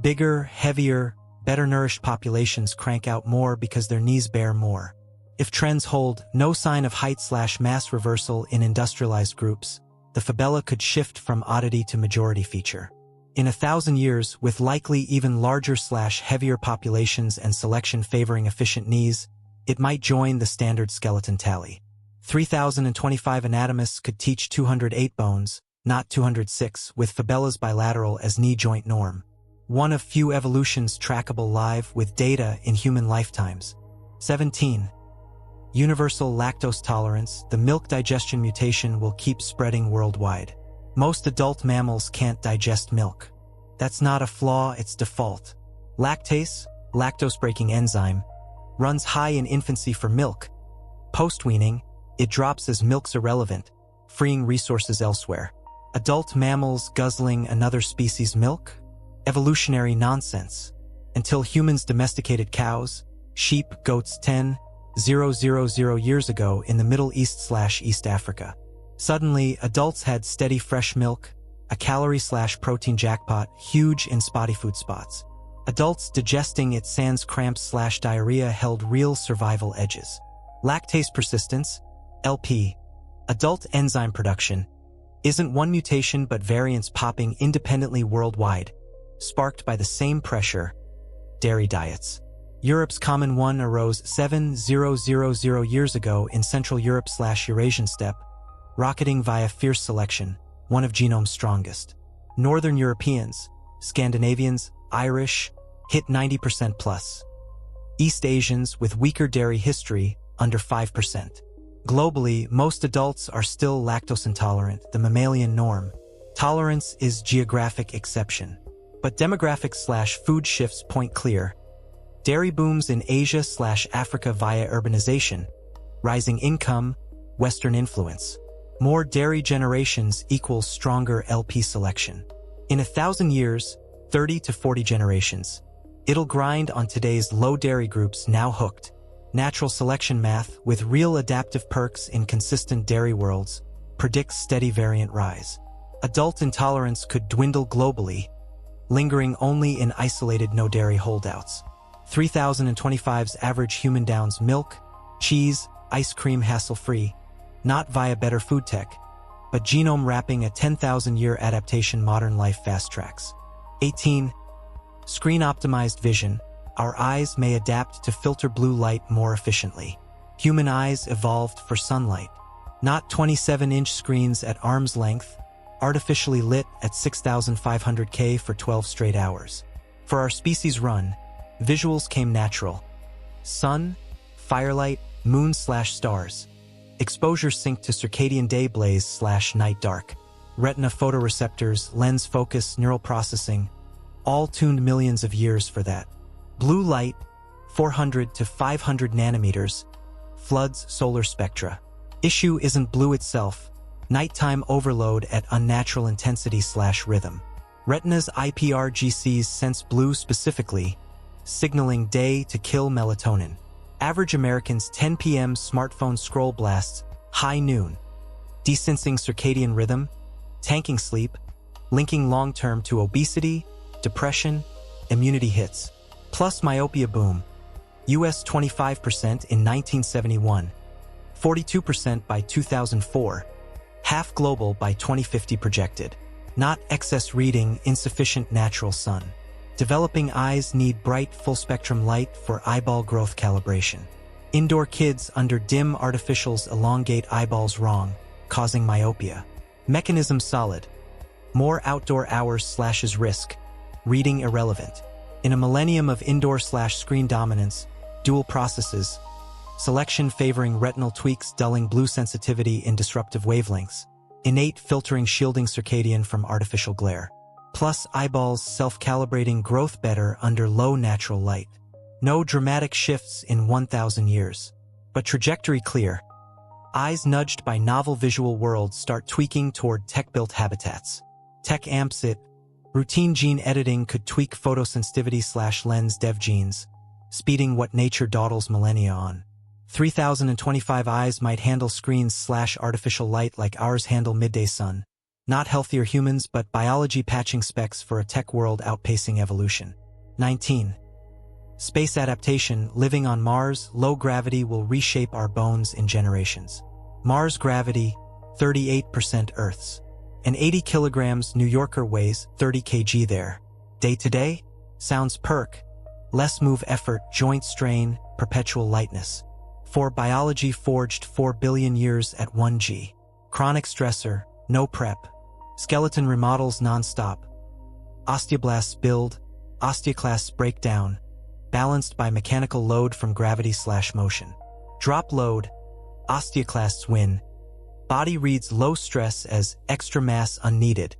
Bigger, heavier, better-nourished populations crank out more because their knees bear more. If trends hold, no sign of height/mass reversal in industrialized groups, the Fabella could shift from oddity to majority feature. In 1,000 years, with likely even larger/heavier populations and selection favoring efficient knees, it might join the standard skeleton tally. 3,025 anatomists could teach 208 bones, not 206, with Fabella's bilateral as knee joint norm. One of few evolutions trackable live with data in human lifetimes. 17. Universal lactose tolerance. The milk digestion mutation will keep spreading worldwide. Most adult mammals can't digest milk. That's not a flaw, it's default. Lactase, lactose-breaking enzyme, runs high in infancy for milk. Post-weaning, it drops as milk's irrelevant, freeing resources elsewhere. Adult mammals guzzling another species' milk? Evolutionary nonsense. Until humans domesticated cows, sheep, goats 10,000 years ago in the Middle East/East Africa. Suddenly, adults had steady fresh milk, a calorie/protein jackpot, huge in spotty food spots. Adults digesting it sans cramps/diarrhea held real survival edges. Lactase persistence, LP, adult enzyme production, isn't one mutation but variants popping independently worldwide, sparked by the same pressure, dairy diets. Europe's common one arose 7,000 years ago in Central Europe/Eurasian steppe, rocketing via fierce selection, one of genome's strongest. Northern Europeans, Scandinavians, Irish, hit 90% plus. East Asians with weaker dairy history, under 5%. Globally, most adults are still lactose intolerant, the mammalian norm. Tolerance is geographic exception. But demographic/food shifts point clear. Dairy booms in Asia/Africa via urbanization, rising income, Western influence. More dairy generations equals stronger LP selection. In 1,000 years, 30 to 40 generations, it'll grind on today's low dairy groups now hooked. Natural selection math, with real adaptive perks in consistent dairy worlds, predicts steady variant rise. Adult intolerance could dwindle globally, lingering only in isolated no-dairy holdouts. 3025's average human downs milk, cheese, ice cream hassle-free, not via better food tech, but genome wrapping a 10,000-year adaptation modern life fast-tracks. 18. Screen-optimized vision. Our eyes may adapt to filter blue light more efficiently. Human eyes evolved for sunlight, not 27-inch screens at arm's length, artificially lit at 6,500K for 12 straight hours. For our species run, visuals came natural. Sun, firelight, moon/stars. Exposure synced to circadian day blaze/night dark. Retina photoreceptors, lens focus, neural processing, all tuned millions of years for that. Blue light, 400 to 500 nanometers, floods solar spectra. Issue isn't blue itself, nighttime overload at unnatural intensity/rhythm. Retina's IPRGCs sense blue specifically, signaling day to kill melatonin. Average Americans' 10 p.m. smartphone scroll blasts, high noon. Desensing circadian rhythm, tanking sleep, linking long-term to obesity, depression, immunity hits. Plus myopia boom. US 25% in 1971, 42% by 2004, half global by 2050 projected. Not excess reading, insufficient natural sun. Developing eyes need bright full-spectrum light for eyeball growth calibration. Indoor kids under dim artificials elongate eyeballs wrong, causing myopia. Mechanism solid. More outdoor hours/is risk. Reading irrelevant. In a millennium of indoor/screen dominance, dual processes, selection favoring retinal tweaks dulling blue sensitivity in disruptive wavelengths, innate filtering shielding circadian from artificial glare. Plus eyeballs self-calibrating growth better under low natural light. No dramatic shifts in 1,000 years, but trajectory clear. Eyes nudged by novel visual worlds start tweaking toward tech-built habitats. Tech amps it. Routine gene editing could tweak photosensitivity/lens dev genes, speeding what nature dawdles millennia on. 3,025 eyes might handle screens/artificial light like ours handle midday sun. Not healthier humans, but biology patching specs for a tech world outpacing evolution. 19. Space adaptation. Living on Mars, low gravity will reshape our bones in generations. Mars gravity, 38% Earth's. An 80 kilograms New Yorker weighs 30 kg there. Day to day? Sounds perk. Less move effort, joint strain, perpetual lightness. For biology forged 4 billion years at 1G. Chronic stressor, no prep. Skeleton remodels non-stop. Osteoblasts build, osteoclasts break down, balanced by mechanical load from gravity/motion. Drop load, osteoclasts win. Body reads low stress as extra mass unneeded.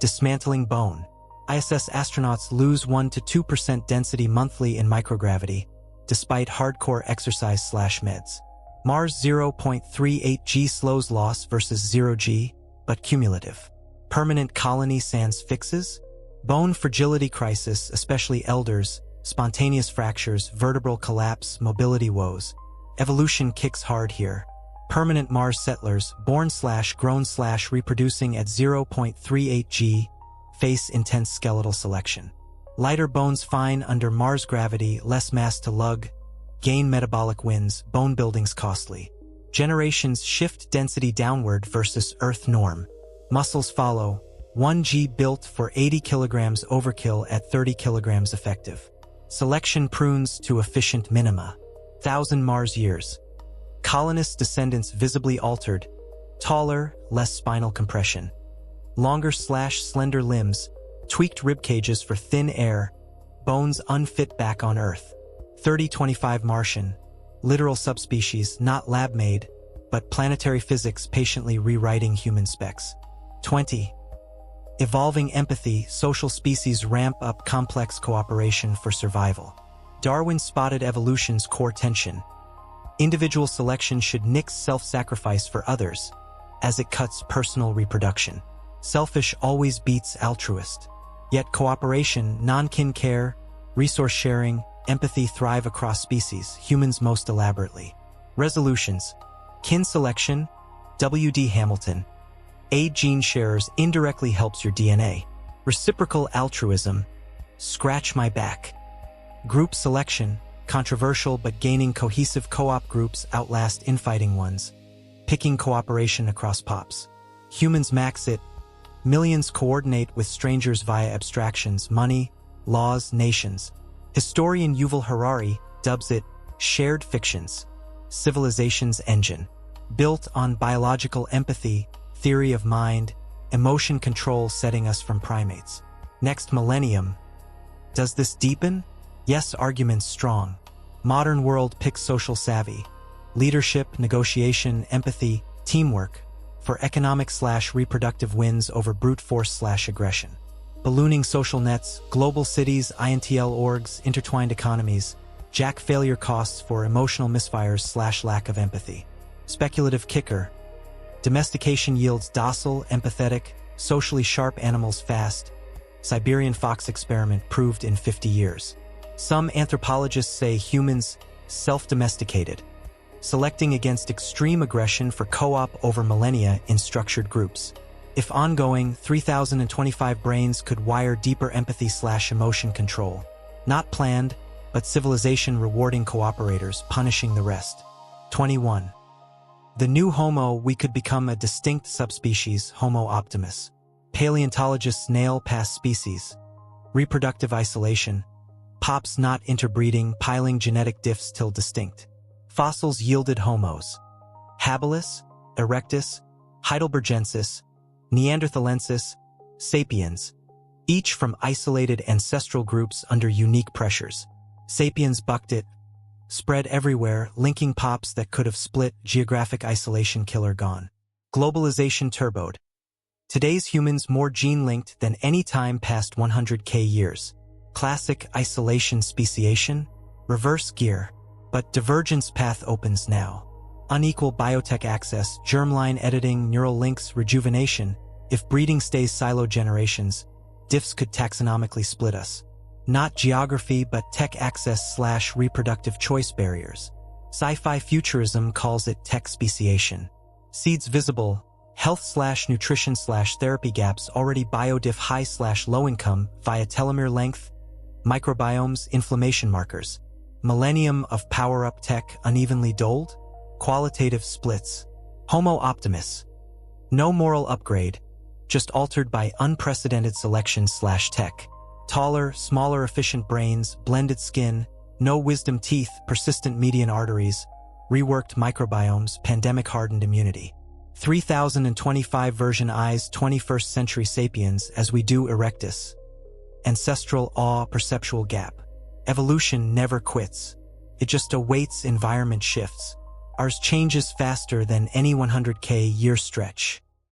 Dismantling bone. ISS astronauts lose 1 to 2% density monthly in microgravity, despite hardcore exercise/meds. Mars 0.38 G slows loss versus 0 G, but cumulative. Permanent colony sans fixes? Bone fragility crisis, especially elders, spontaneous fractures, vertebral collapse, mobility woes. Evolution kicks hard here. Permanent Mars settlers, born/grown/reproducing at 0.38 G, face intense skeletal selection. Lighter bones fine under Mars gravity, less mass to lug. Gain metabolic wins, bone building's costly. Generations shift density downward versus Earth norm. Muscles follow. 1G built for 80 kilograms overkill at 30 kilograms effective. Selection prunes to efficient minima. 1,000 Mars years. Colonists' descendants visibly altered. Taller, less spinal compression. Longer/slender limbs. Tweaked rib cages for thin air. Bones unfit back on Earth. 3025 Martian. Literal subspecies, not lab-made, but planetary physics patiently rewriting human specs. 20. Evolving empathy, social species ramp up complex cooperation for survival. Darwin spotted evolution's core tension. Individual selection should nix self-sacrifice for others, as it cuts personal reproduction. Selfish always beats altruist. Yet cooperation, non-kin care, resource sharing, empathy thrive across species, humans most elaborately. Resolutions. Kin selection, W.D. Hamilton. Aid gene sharers indirectly helps your DNA. Reciprocal altruism, scratch my back. Group selection, controversial but gaining cohesive co-op groups outlast infighting ones. Picking cooperation across pops. Humans max it. Millions coordinate with strangers via abstractions, money, laws, nations. Historian Yuval Harari dubs it shared fictions. Civilization's engine. Built on biological empathy, theory of mind, emotion control setting us from primates. Next millennium. Does this deepen? Yes, arguments strong. Modern world picks social savvy. Leadership, negotiation, empathy, teamwork. For economic/reproductive wins over brute force/aggression. Ballooning social nets, global cities, INTL orgs, intertwined economies. Jack failure costs for emotional misfires/lack of empathy. Speculative kicker. Domestication yields docile, empathetic, socially sharp animals fast. Siberian fox experiment proved in 50 years. Some anthropologists say humans self-domesticated, selecting against extreme aggression for co-op over millennia in structured groups. If ongoing, 3025 brains could wire deeper empathy/emotion control. Not planned, but civilization rewarding cooperators, punishing the rest. 21. The new Homo, we could become a distinct subspecies, Homo Optimus. Paleontologists nail past species. Reproductive isolation. Pops not interbreeding, piling genetic diffs till distinct. Fossils yielded Homos. Habilis, Erectus, Heidelbergensis, Neanderthalensis, Sapiens. Each from isolated ancestral groups under unique pressures. Sapiens bucked it. Spread everywhere, linking pops that could have split, geographic isolation killer gone. Globalization turboed. Today's humans more gene-linked than any time past 100k years. Classic isolation speciation, reverse gear. But divergence path opens now. Unequal biotech access, germline editing, neural links, rejuvenation. If breeding stays silo generations, diffs could taxonomically split us. Not geography but tech access/reproductive choice barriers. Sci-fi futurism calls it tech speciation. Seeds visible, health/nutrition/therapy gaps already biodiff high/low income via telomere length, microbiomes, inflammation markers. Millennium of power-up tech unevenly doled? Qualitative splits. Homo Optimus. No moral upgrade. just altered by unprecedented selection/tech. Taller, smaller efficient brains, blended skin, no wisdom teeth, persistent median arteries, reworked microbiomes, pandemic-hardened immunity. 3025 version eyes, 21st century sapiens as we do erectus. Ancestral awe, perceptual gap. Evolution never quits. It just awaits environment shifts. Ours changes faster than any 100K year stretch.